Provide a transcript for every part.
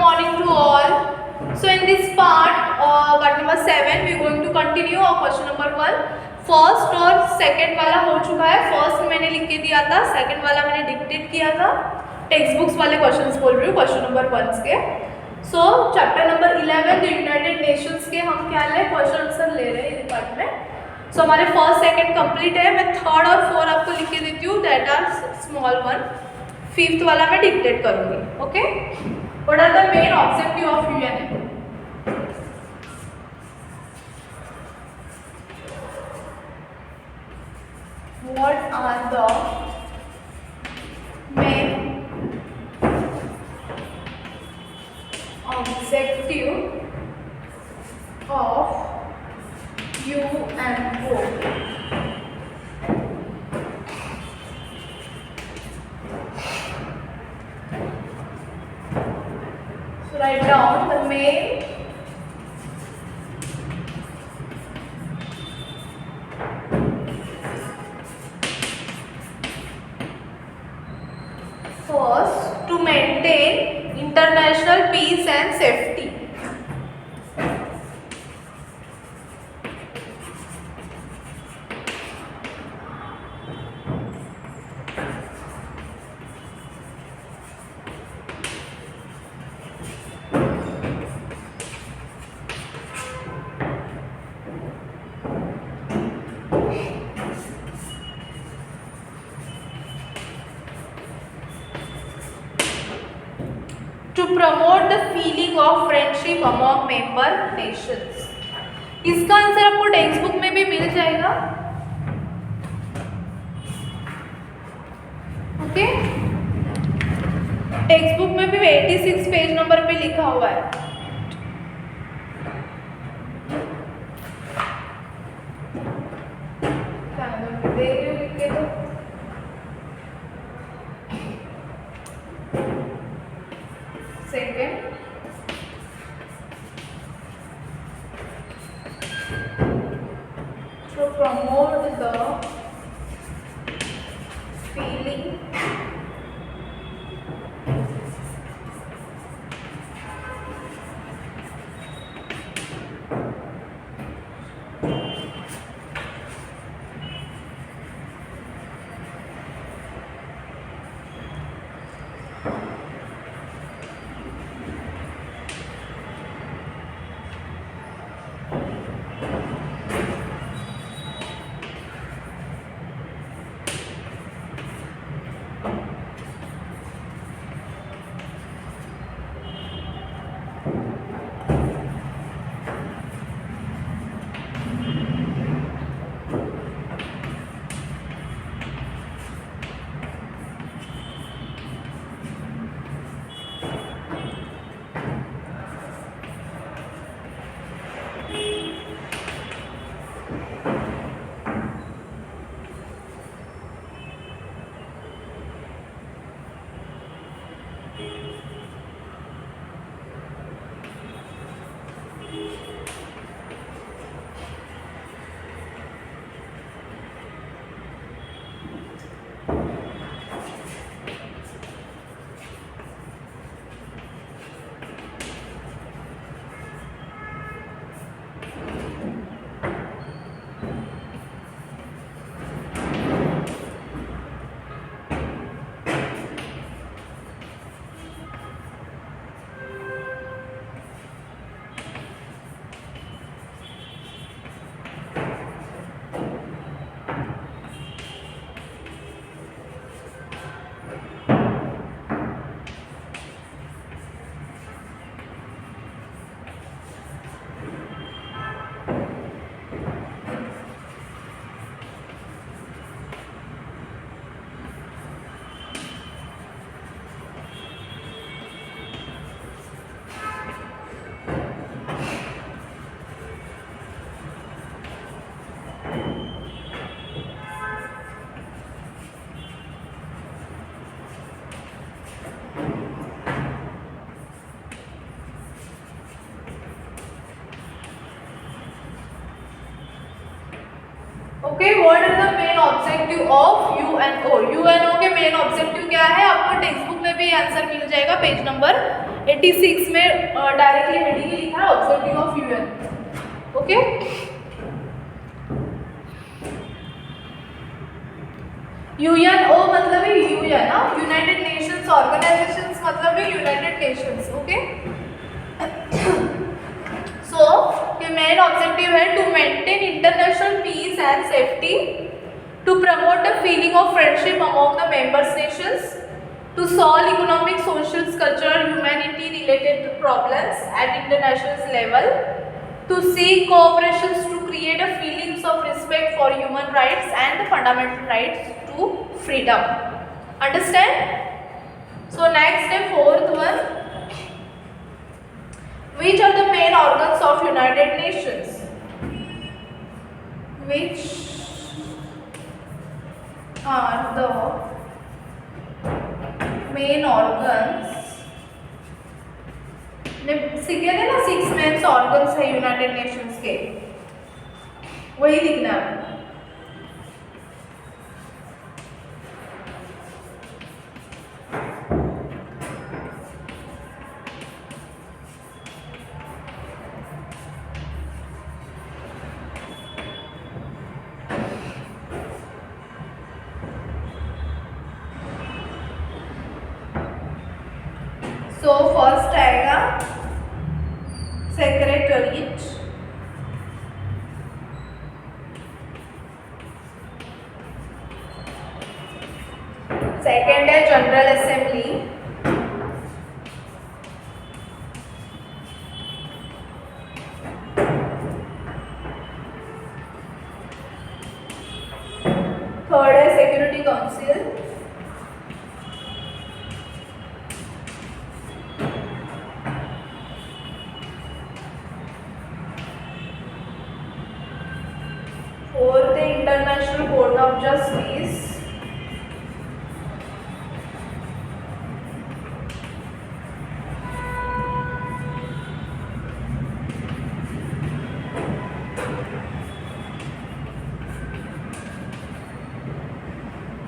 morning to all. So in this part number 7, we are going to continue our question number 1. First और second वाला हो चुका है. First मैंने लिख के दिया था, सेकंड वाला मैंने डिक्टेट किया था. टेक्स्ट बुक्स वाले क्वेश्चंस बोल रही हूँ, क्वेश्चन नंबर 1 के. सो chapter number 11 the United Nations के हम क्या ले क्वेश्चन आंसर ले रहे हैं इस पार्ट में. सो हमारे फर्स्ट सेकंड कंप्लीट है. मैं थर्ड और फोर्थ आपको लिख के देती हूँ, that are small one. Fifth वाला मैं डिक्टेट करूँगी. Okay, what are the main objective of UNA? What are the main objective of UNO? So write down the main first, to maintain international peace and safety. To promote the feeling of friendship among member nations. इसका answer आपको text book में भी मिल जाएगा. Okay, text book में भी 86 page number पे लिखा हुआ है. लिख के तो second, to promote the feeling okay, what is the main objective of UNO? UNO के मेन ऑब्जेक्टिव क्या है? आपको टेक्स्ट बुक में भी आंसर मिल जाएगा पेज नंबर 86 में डायरेक्टली हेडिंग ही लिखा है objective of UN. Okay, UN O मतलब है यूएन ना, यूनाइटेड नेशंस ऑर्गेनाइजेशंस मतलब है यूनाइटेड नेशंस. ओके, सो ये मेन ऑब्जेक्टिव है to maintain international peace and safety, to promote the feeling of friendship among the members nations, to solve economic, social, cultural, humanity related problems at international level, to seek cooperations to create a feelings of respect for human rights and the fundamental rights to freedom. Understand? So next the fourth one, which are the main organs of United Nations? Which are the main organs ने सीखे थे ना, 6 main organs है United Nations के, वही लिखना है. So first आएगा सेक्रेटरीट, सेकेंड है जनरल असेंबली, थर्ड है सिक्योरिटी काउंसिल, फोर्थ है International Court of Justice,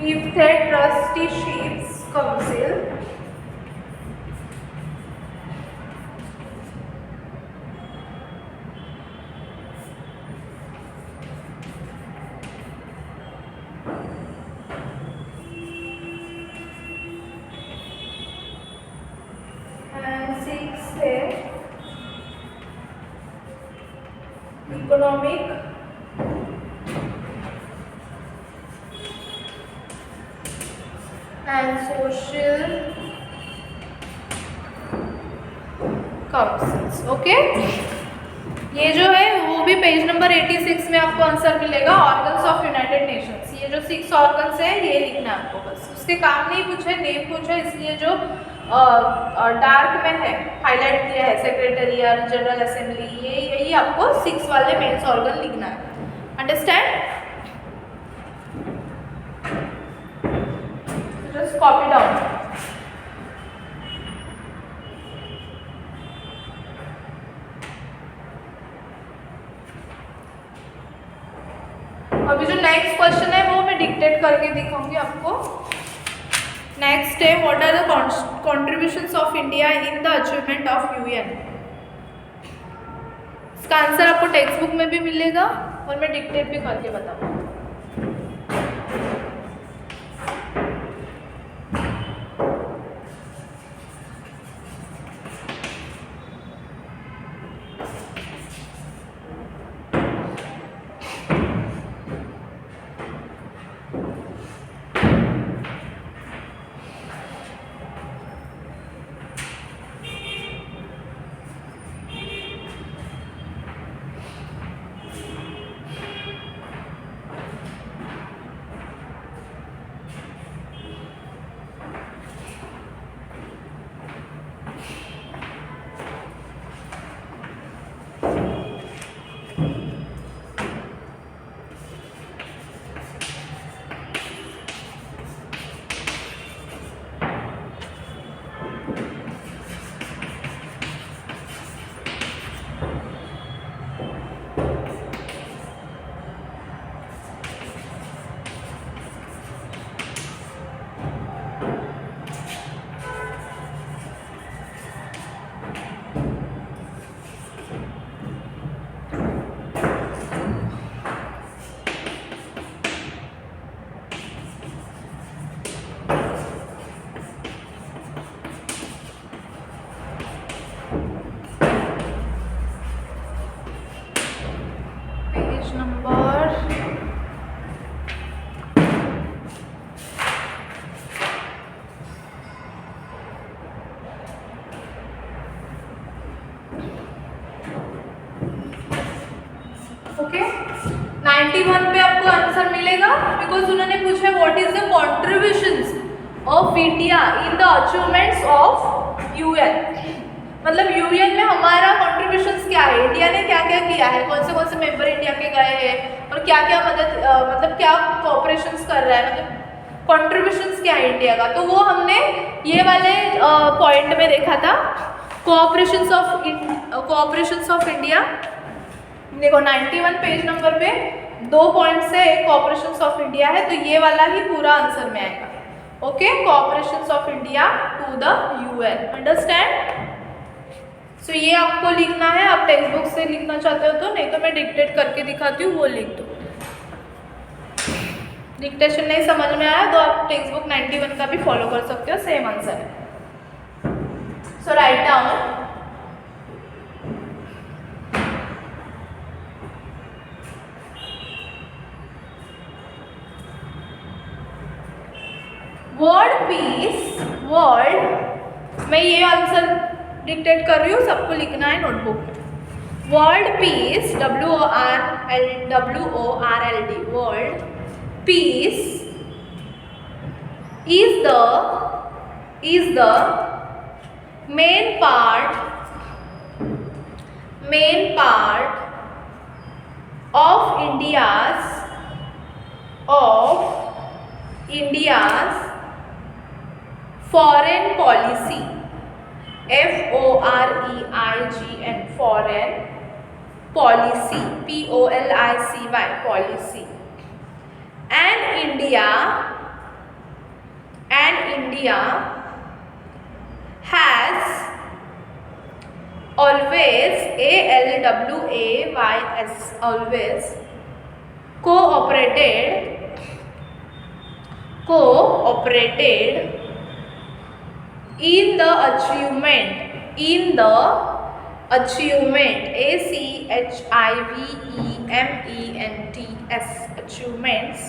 fifth है Trusteeships Council, Economic and Social Councils. Okay, ये जो है वो भी पेज नंबर 86 में आपको आंसर मिलेगा, ऑर्गन्स ऑफ यूनाइटेड नेशंस. ये जो 6 ऑर्गन्स है ये लिखना है आपको बस. उसके काम नहीं पूछे, नेम पूछे, इसलिए जो डार्क में है हाईलाइट किया है सेक्रेटरीट, जनरल असेंबली, ये यही आपको 6 वाले मेंस ऑर्गन लिखना है. अंडरस्टैंड? Just copy down. अभी जो नेक्स्ट क्वेश्चन है वो मैं डिक्टेट करके दिखाऊंगी आपको. नेक्स्ट है what are the contributions of India in the achievement of UN. इसका आंसर आपको टेक्स्ट बुक में भी मिलेगा और मैं डिक्टेट भी करके बताऊंगा. बिकॉज उन्होंने पूछा what is the contributions of India in the achievements of UN, मतलब यूएन में हमारा कॉन्ट्रीब्यूशंस क्या है, इंडिया ने क्या क्या किया है, कौन से मेंबर इंडिया के गए हैं और क्या क्या मदद मतलब क्या कोऑपरेशंस कर रहा है, मतलब कॉन्ट्रीब्यूशंस क्या है इंडिया का। तो वो हमने ये वाले पॉइंट में देखा था, कोऑपरेशंस ऑफ इंडिया। देखो 91 पेज नंबर पे 2 पॉइंट से कोऑपरेशंस ऑफ इंडिया है, तो ये वाला ही पूरा आंसर में आएगा। Okay, cooperations of India to the UN, understand. So ये आपको लिखना है, आप टेक्स्ट बुक से लिखना चाहते हो तो, नहीं तो मैं डिक्टेट करके दिखाती हूँ, वो लिख दो। डिक्टेशन नहीं समझ में आया तो आप टेक्स्ट बुक 91 का भी फॉलो कर सकते हो, सेम आंसर है। So right down world peace, world, मैं ये आंसर डिक्टेट कर रही हूँ, सबको लिखना है नोटबुक में। World peace, WORLD, world peace is the main part of India's foreign policy, FOREIGN, foreign policy, POLICY, policy, and India has always, ALWAYS, always cooperated in the achievement, ACHIVEMENTS, achievements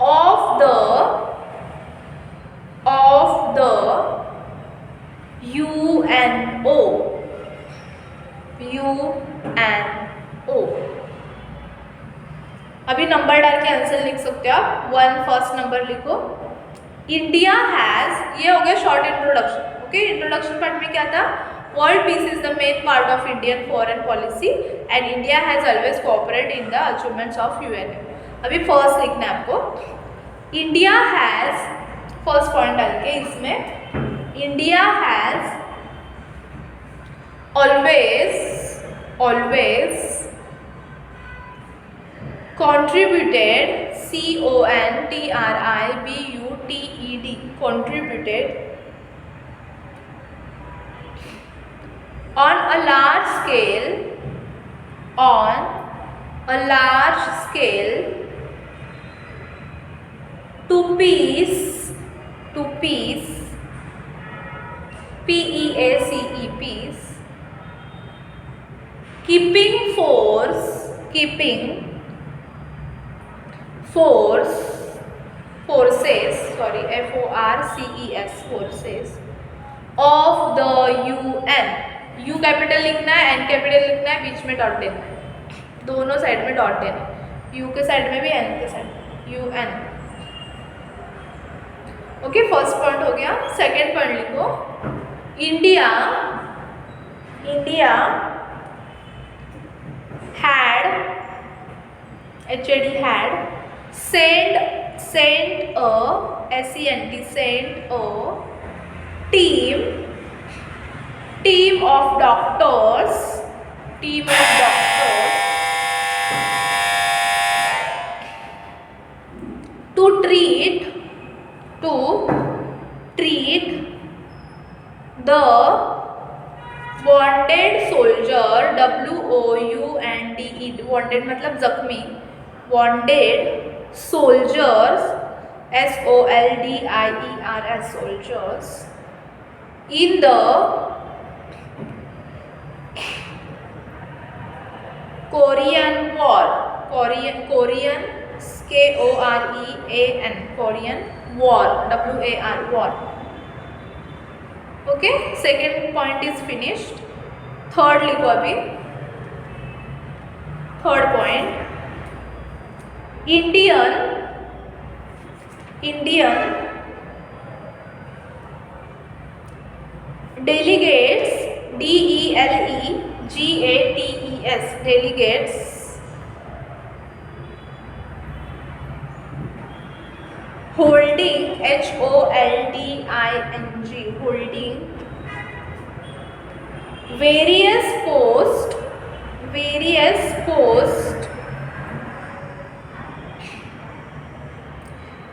of the UNO, अभी number डाल के answer लिख सकते हो आप। 1 first number लिखो, India has, ये हो गया short introduction. Okay, introduction part में क्या था, world peace is the main part of Indian foreign policy and India has always cooperate in the achievements of UN. अभी फर्स्ट लिखना है आपको, इंडिया हैज, फर्स्ट पॉइंट डाल के इसमें, India has always contributed, CONTRIBUTED, contributed on a large scale to peace, PEACE, peace, keeping forces, forces of the UN, U capital लिखना है, N capital लिखना है, बीच में डॉट देना है, दोनों साइड में डॉट देना है, U के साइड में भी N के साइड में, UN। ओके, फर्स्ट पॉइंट हो गया। सेकेंड पॉइंट लिखो, India had sent a team of doctors to treat the wounded soldier, WOUNDED, wounded मतलब जख्मी, wounded soldiers, SOLDIERS, soldiers in the Korean War, Korean KOREAN, Korean War, WAR. Okay, second point is finished. Third लिखो अभी, third point, Indian delegates, DELEGATES, delegates holding, HOLDING, holding various posts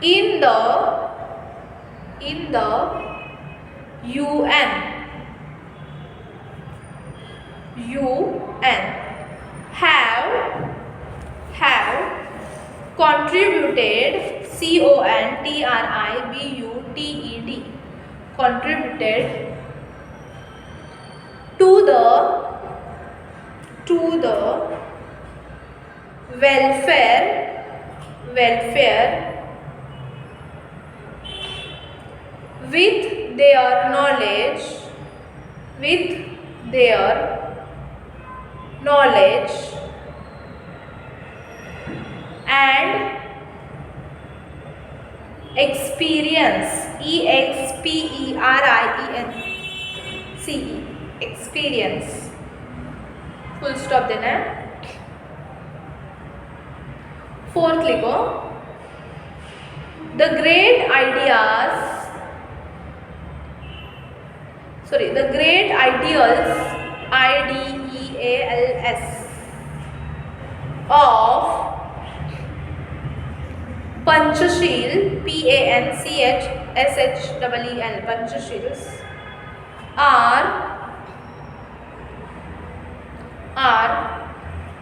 in the UN have contributed, CONTRIBUTED, contributed to the welfare with their knowledge and experience, EXPERIENCE, experience, full stop देना है. Fourth लिखो, the great ideals IDEALS of Panchashil, PANCHSHEEL, Panchashils are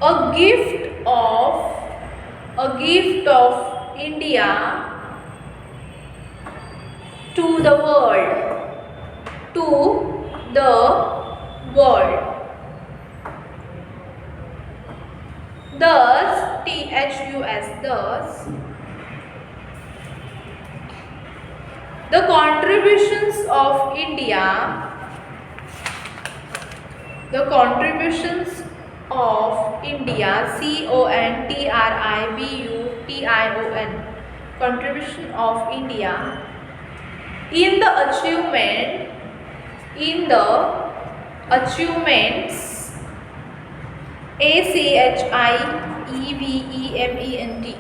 a gift of India to the world. Thus, the contributions of India CONTRIBUTION, contribution of India in the achievements ACHIEVEMENT,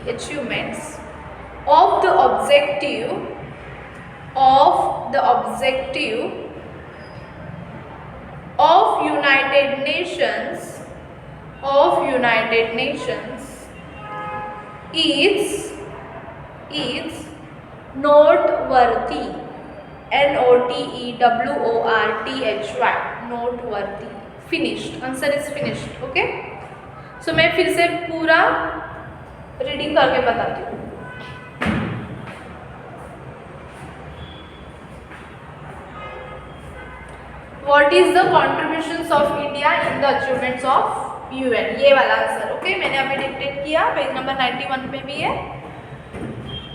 achievements of the objective of United Nations is noteworthy, NOTEWORTHY, noteworthy. Finished, answer is finished. Okay, so मैं फिर से पूरा reading करके बताती हूँ. What is the contributions of India in the achievements of UN? ये वाला answer. Okay, मैंने अभी डिक्टेट किया, पेज नंबर 91 पे भी है.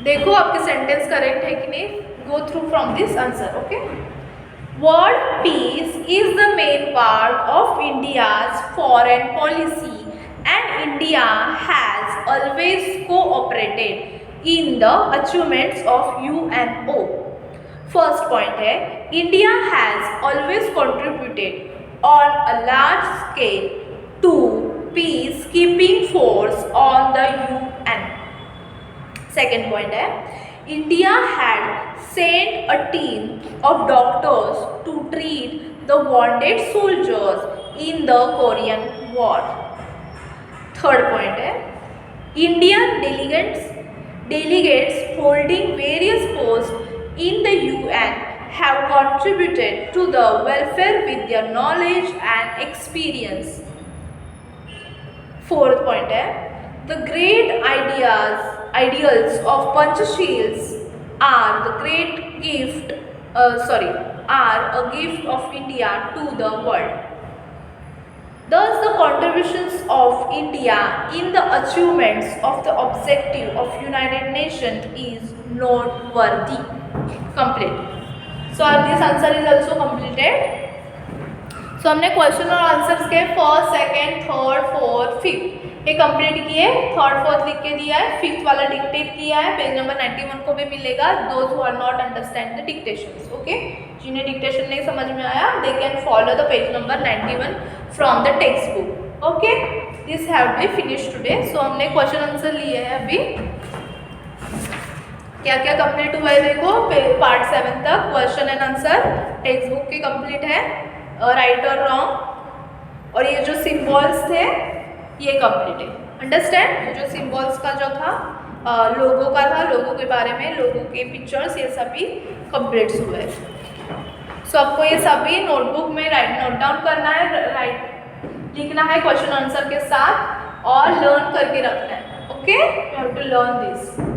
देखो आपके सेंटेंस करेक्ट है कि नहीं. Go through from this answer. Okay. World peace is the main part of India's foreign policy, and India has always cooperated in the achievements of UNO. First point है, India has always contributed on a large scale to peacekeeping force on the UN. Second point है, India had sent a team of doctors to treat the wounded soldiers in the Korean War. Third point है, Indian delegates holding various posts in the UN have contributed to the welfare with their knowledge and experience. Fourth point है, the great ideals of Panchashils are a gift of India to the world. Thus, the contributions of India in the achievements of the objective of United Nations is noteworthy. Complete. So, this answer is also completed. So, हमने question और answers के first, second, third, fourth, fifth ये complete किए, third fourth लिख के दिया है, fifth वाला डिक्टेट किया है, पेज नंबर 91 को भी मिलेगा। Those who are not understand the dictations, okay, जिन्हें डिक्टेशन नहीं समझ में आया they can follow the page number 91 from the text book, okay. This have be finish today. So हमने क्वेश्चन आंसर लिए हैं अभी, क्या क्या कंप्लीट हुआ है देखो, पार्ट 7 तक question and answer text book के कंप्लीट है, राइट और रॉन्ग, और ये जो सिंबल्स थे ये कंप्लीट है, अंडरस्टैंड। जो सिंबल्स का जो था लोगो का था, लोगो के बारे में, लोगो के पिक्चर्स, ये सभी कंप्लीट हुए हैं। सो आपको ये सभी नोटबुक में नोट डाउन करना है, लिखना है क्वेश्चन आंसर के साथ और लर्न करके रखना है, okay, you have to learn this.